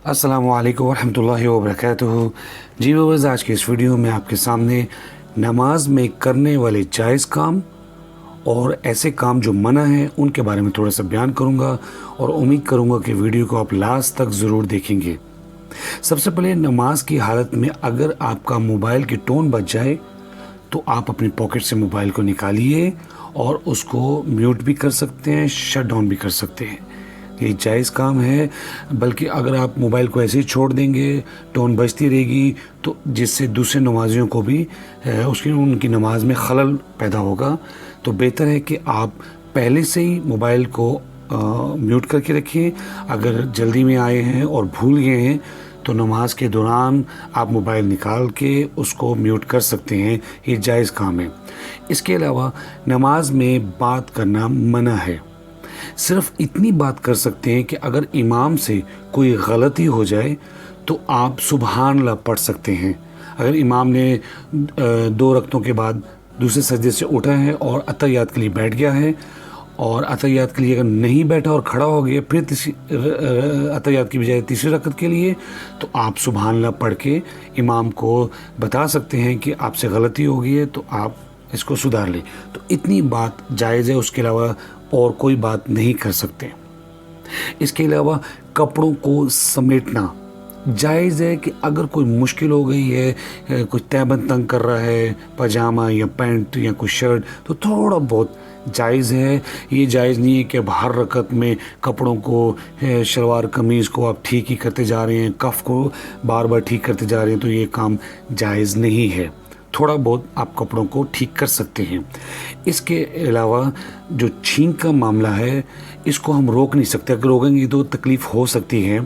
السلام علیکم ورحمۃ اللہ وبرکاتہ۔ جی ویورز، آج کے اس ویڈیو میں آپ کے سامنے نماز میں کرنے والے جائز کام اور ایسے کام جو منع ہیں ان کے بارے میں تھوڑا سا بیان کروں گا، اور امید کروں گا کہ ویڈیو کو آپ لاسٹ تک ضرور دیکھیں گے۔ سب سے پہلے نماز کی حالت میں اگر آپ کا موبائل کی ٹون بج جائے تو آپ اپنی پاکٹ سے موبائل کو نکالیے اور اس کو میوٹ بھی کر سکتے ہیں، شٹ ڈاؤن بھی کر سکتے ہیں۔ یہ جائز کام ہے، بلکہ اگر آپ موبائل کو ایسے ہی چھوڑ دیں گے، ٹون بجتی رہے گی تو جس سے دوسرے نمازیوں کو بھی ان کی نماز میں خلل پیدا ہوگا۔ تو بہتر ہے کہ آپ پہلے سے ہی موبائل کو میوٹ کر کے رکھیں۔ اگر جلدی میں آئے ہیں اور بھول گئے ہیں تو نماز کے دوران آپ موبائل نکال کے اس کو میوٹ کر سکتے ہیں، یہ جائز کام ہے۔ اس کے علاوہ نماز میں بات کرنا منع ہے۔ صرف اتنی بات کر سکتے ہیں کہ اگر امام سے کوئی غلطی ہو جائے تو آپ سبحان اللہ پڑھ سکتے ہیں۔ اگر امام نے 2 رکعتوں کے بعد دوسرے سجدے سے اٹھا ہے اور اتحیات کے لیے بیٹھ گیا ہے، اور اتحیات کے لیے اگر نہیں بیٹھا اور کھڑا ہو گیا پھر اتحیات کی بجائے تیسری رکعت کے لیے، تو آپ سبحان اللہ پڑھ کے امام کو بتا سکتے ہیں کہ آپ سے غلطی ہو گئی ہے تو آپ اس کو سدھار لیں۔ تو اتنی بات جائز ہے، اس کے علاوہ اور کوئی بات نہیں کر سکتے۔ اس کے علاوہ کپڑوں کو سمیٹنا جائز ہے کہ اگر کوئی مشکل ہو گئی ہے، کوئی تہبند تنگ کر رہا ہے، پاجامہ یا پینٹ یا کوئی شرٹ، تو تھوڑا بہت جائز ہے۔ یہ جائز نہیں ہے کہ اب ہر رکعت میں کپڑوں کو، شلوار قمیض کو آپ ٹھیک ہی کرتے جا رہے ہیں، کف کو بار بار ٹھیک کرتے جا رہے ہیں، تو یہ کام جائز نہیں ہے۔ تھوڑا بہت آپ کپڑوں کو ٹھیک کر سکتے ہیں۔ اس کے علاوہ جو چھینک کا معاملہ ہے، اس کو ہم روک نہیں سکتے، اگر روکیں گے تو تکلیف ہو سکتی ہے۔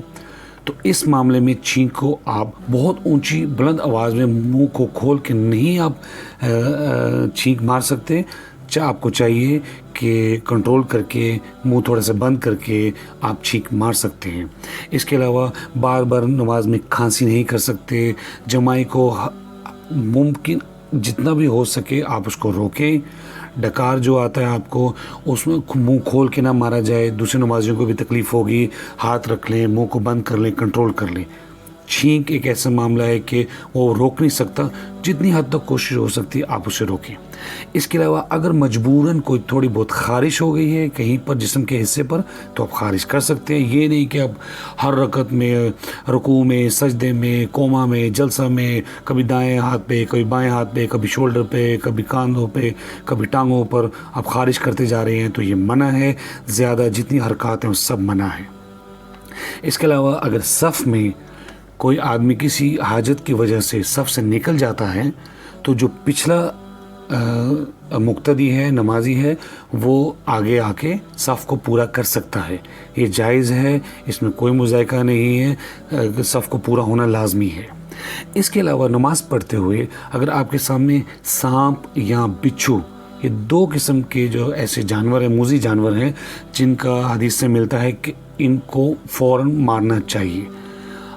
تو اس معاملے میں چھینک کو آپ بہت اونچی بلند آواز میں منہ کو کھول کے نہیں آپ چھینک مار سکتے، آپ کو چاہیے کہ کنٹرول کر کے منہ تھوڑا سا بند کر کے آپ چھینک مار سکتے ہیں۔ اس کے علاوہ بار بار نماز میں کھانسی نہیں کر سکتے۔ جماعی کو ممکن جتنا بھی ہو سکے آپ اس کو روکیں۔ ڈکار جو آتا ہے آپ کو، اس میں منہ کھول کے نہ مارا جائے، دوسرے نمازیوں کو بھی تکلیف ہوگی۔ ہاتھ رکھ لیں، منہ کو بند کر لیں، کنٹرول کر لیں۔ چھینک ایک ایسا معاملہ ہے کہ وہ روک نہیں سکتا، جتنی حد تک کوشش ہو سکتی ہے آپ اسے روکیں۔ اس کے علاوہ اگر مجبوراً کوئی تھوڑی بہت خارش ہو گئی ہے کہیں پر جسم کے حصے پر، تو آپ خارش کر سکتے ہیں۔ یہ نہیں کہ اب ہر رکعت میں، رکوع میں، سجدے میں، قوما میں، جلسہ میں، کبھی دائیں ہاتھ پہ، کبھی بائیں ہاتھ پہ، کبھی شولڈر پہ، کبھی کاندھوں پہ، کبھی ٹانگوں پر آپ خارش کرتے جا رہے ہیں، تو یہ منع ہے۔ زیادہ جتنی حرکات ہیں وہ سب منع ہے۔ اس کے علاوہ اگر صف میں کوئی آدمی کسی حاجت کی وجہ سے صف سے نکل جاتا ہے تو جو پچھلا مقتدی ہے، نمازی ہے، وہ آگے آ کے صف کو پورا کر سکتا ہے۔ یہ جائز ہے، اس میں کوئی مذائقہ نہیں ہے، صف کو پورا ہونا لازمی ہے۔ اس کے علاوہ نماز پڑھتے ہوئے اگر آپ کے سامنے سانپ یا بچھو، یہ 2 قسم کے جو ایسے جانور ہیں، موذی جانور ہیں، جن کا حدیث سے ملتا ہے کہ ان کو فوراً مارنا چاہیے۔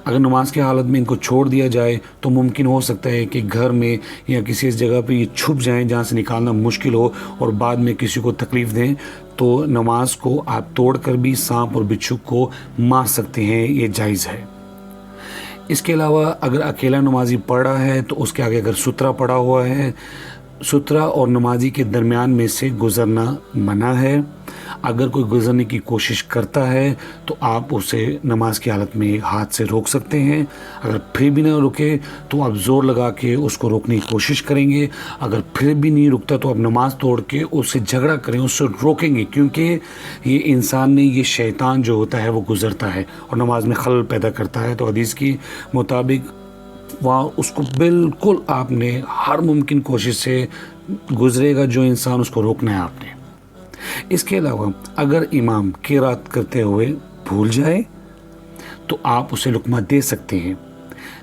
اگر نماز کی حالت میں ان کو چھوڑ دیا جائے تو ممکن ہو سکتا ہے کہ گھر میں یا کسی اس جگہ پہ یہ چھپ جائیں جہاں سے نکالنا مشکل ہو، اور بعد میں کسی کو تکلیف دیں، تو نماز کو آپ توڑ کر بھی سانپ اور بچھو کو مار سکتے ہیں، یہ جائز ہے۔ اس کے علاوہ اگر اکیلا نمازی پڑھ رہا ہے تو اس کے آگے اگر سترہ پڑا ہوا ہے، سترہ اور نمازی کے درمیان میں سے گزرنا منع ہے۔ اگر کوئی گزرنے کی کوشش کرتا ہے تو آپ اسے نماز کی حالت میں ہاتھ سے روک سکتے ہیں۔ اگر پھر بھی نہ رکے تو آپ زور لگا کے اس کو روکنے کی کوشش کریں گے۔ اگر پھر بھی نہیں رکتا تو آپ نماز توڑ کے اس سے جھگڑا کریں، اس سے روکیں گے، کیونکہ یہ انسان نے، یہ شیطان جو ہوتا ہے وہ گزرتا ہے اور نماز میں خلل پیدا کرتا ہے۔ تو حدیث کی مطابق وہاں اس کو بالکل آپ نے ہر ممکن کوشش سے گزرے گا جو انسان، اس کو روکنا ہے آپ نے۔ اس کے علاوہ اگر امام قرات کرتے ہوئے بھول جائے تو آپ اسے لقمہ دے سکتے ہیں،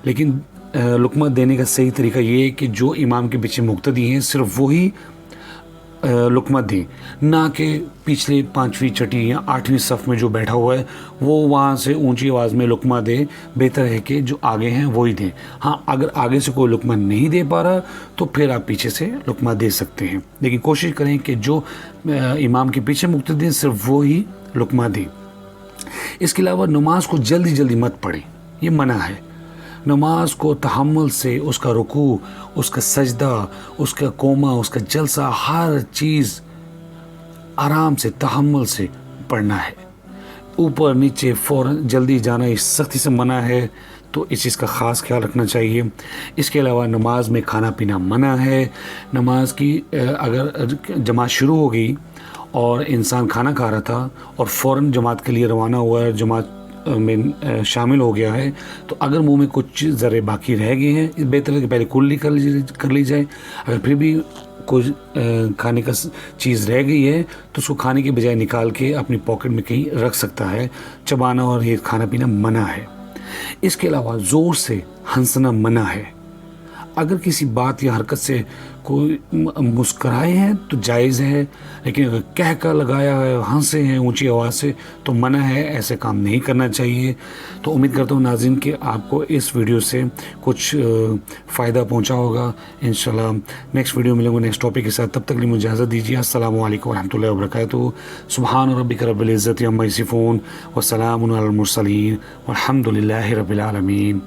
لیکن لقمہ دینے کا صحیح طریقہ یہ ہے کہ جو امام کے پیچھے مقتدی ہیں صرف وہی لقمہ دیں، نہ کہ پچھلے 5ویں چھٹی یا 8ویں صف میں جو بیٹھا ہوا ہے وہ وہاں سے اونچی آواز میں لقمہ دے۔ بہتر ہے کہ جو آگے ہیں وہی دیں۔ ہاں، اگر آگے سے کوئی لقمہ نہیں دے پا رہا تو پھر آپ پیچھے سے لقمہ دے سکتے ہیں، لیکن کوشش کریں کہ جو امام کے پیچھے مقتدی ہیں صرف وہی لقمہ دیں۔ اس کے علاوہ نماز کو جلدی مت پڑھیں، یہ منع ہے۔ نماز کو تحمل سے، اس کا رکوع، اس کا سجدہ، اس کا قومہ، اس کا جلسہ، ہر چیز آرام سے، تحمل سے پڑھنا ہے۔ اوپر نیچے فوراً جلدی جانا اس سختی سے منع ہے، تو اس چیز کا خاص خیال رکھنا چاہیے۔ اس کے علاوہ نماز میں کھانا پینا منع ہے۔ نماز کی اگر جماعت شروع ہو گئی اور انسان کھانا کھا رہا تھا اور فوراً جماعت کے لیے روانہ ہوا ہے، جماعت میں شامل ہو گیا ہے، تو اگر منہ میں کچھ ذرے باقی رہ گئے ہیں، بہتر ہے کہ پہلے کلی کر لی جائے۔ اگر پھر بھی کچھ کھانے کا چیز رہ گئی ہے تو اس کو کھانے کے بجائے نکال کے اپنی پاکٹ میں کہیں رکھ سکتا ہے۔ چبانا اور یہ کھانا پینا منع ہے۔ اس کے علاوہ زور سے ہنسنا منع ہے۔ اگر کسی بات یا حرکت سے کوئی مسکرائے ہیں تو جائز ہے، لیکن اگر کہہ کر لگایا ہے، ہنسے ہیں اونچی آواز سے، تو منع ہے، ایسے کام نہیں کرنا چاہیے۔ تو امید کرتا ہوں ناظرین کہ آپ کو اس ویڈیو سے کچھ فائدہ پہنچا ہوگا۔ انشاءاللہ نیکسٹ ویڈیو ملیں گے نیکسٹ ٹاپک کے ساتھ، تب تک لیے مجھے اجازت دیجیے۔ السلام علیکم ورحمۃ اللہ وبرکاتہ۔ سبحان ربک رب العزت عما یصفون وسلام علی المرسلین والحمد للہ رب العالمین۔